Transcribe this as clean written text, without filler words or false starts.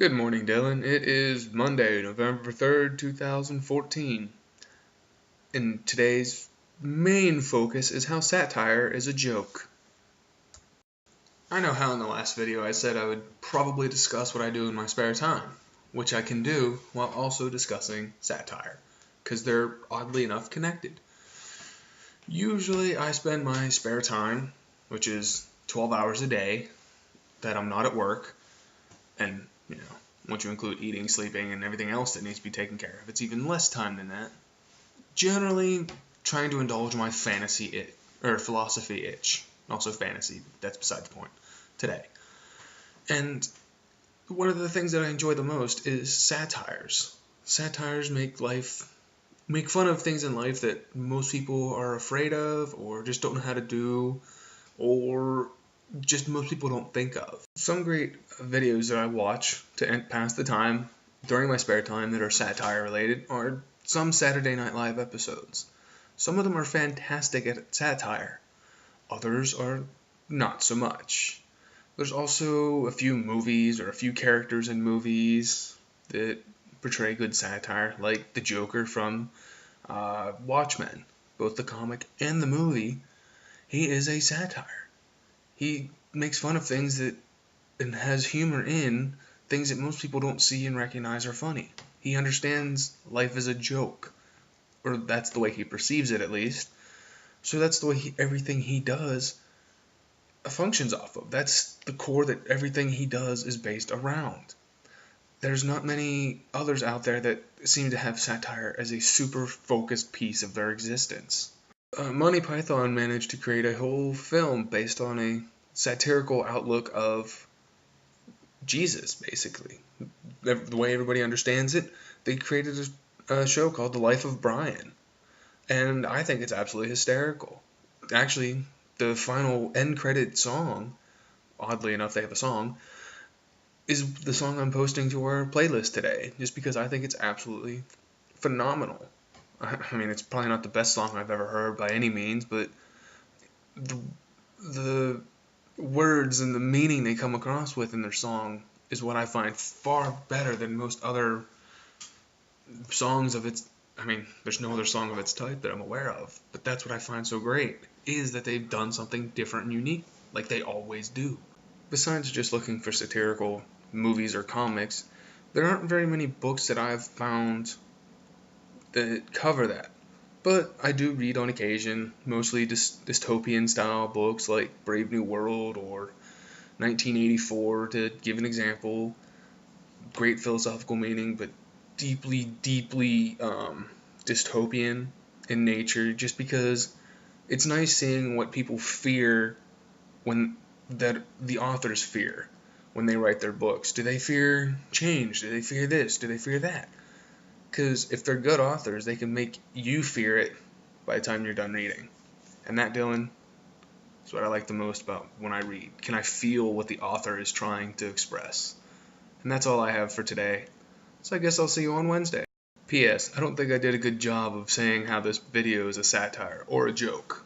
Good morning, Dylan. It is Monday, November 3rd, 2014. And today's main focus is how satire is a joke. I know how in the last video I said I would probably discuss what I do in my spare time, which I can do while also discussing satire, because they're oddly enough connected. Usually I spend my spare time, which is 12 hours a day, that I'm not at work, and once you include eating, sleeping, and everything else that needs to be taken care of, it's even less time than that. Generally, trying to indulge my philosophy itch. Also fantasy, that's beside the point today. And one of the things that I enjoy the most is satires. Satires make fun of things in life that most people are afraid of, or just don't know how to do, or just most people don't think of. Some great videos that I watch to pass the time during my spare time that are satire related are some Saturday Night Live episodes. Some of them are fantastic at satire. Others are not so much. There's also a few movies or a few characters in movies that portray good satire, like the Joker from Watchmen. Both the comic and the movie, he is a satire. He makes fun of things and has humor in things that most people don't see and recognize are funny. He understands life as a joke, or that's the way he perceives it at least. So that's the way everything he does functions off of. That's the core that everything he does is based around. There's not many others out there that seem to have satire as a super focused piece of their existence. Monty Python managed to create a whole film based on a satirical outlook of Jesus, basically. The way everybody understands it, they created a show called The Life of Brian. And I think it's absolutely hysterical. Actually, the final end credit song, oddly enough they have a song, is the song I'm posting to our playlist today, just because I think it's absolutely phenomenal. I mean, it's probably not the best song I've ever heard by any means, but the words and the meaning they come across with in their song is what I find far better than most other songs of its. I mean, there's no other song of its type that I'm aware of, but that's what I find so great, is that they've done something different and unique, like they always do. Besides just looking for satirical movies or comics, there aren't very many books that I've found that cover that. But I do read on occasion, mostly dystopian style books like Brave New World or 1984, to give an example. Great philosophical meaning, but deeply, deeply dystopian in nature, just because it's nice seeing what people fear that the authors fear when they write their books. Do they fear change? Do they fear this? Do they fear that? Because if they're good authors, they can make you fear it by the time you're done reading. And that, Dylan, is what I like the most about when I read. Can I feel what the author is trying to express? And that's all I have for today. So I guess I'll see you on Wednesday. P.S. I don't think I did a good job of saying how this video is a satire or a joke.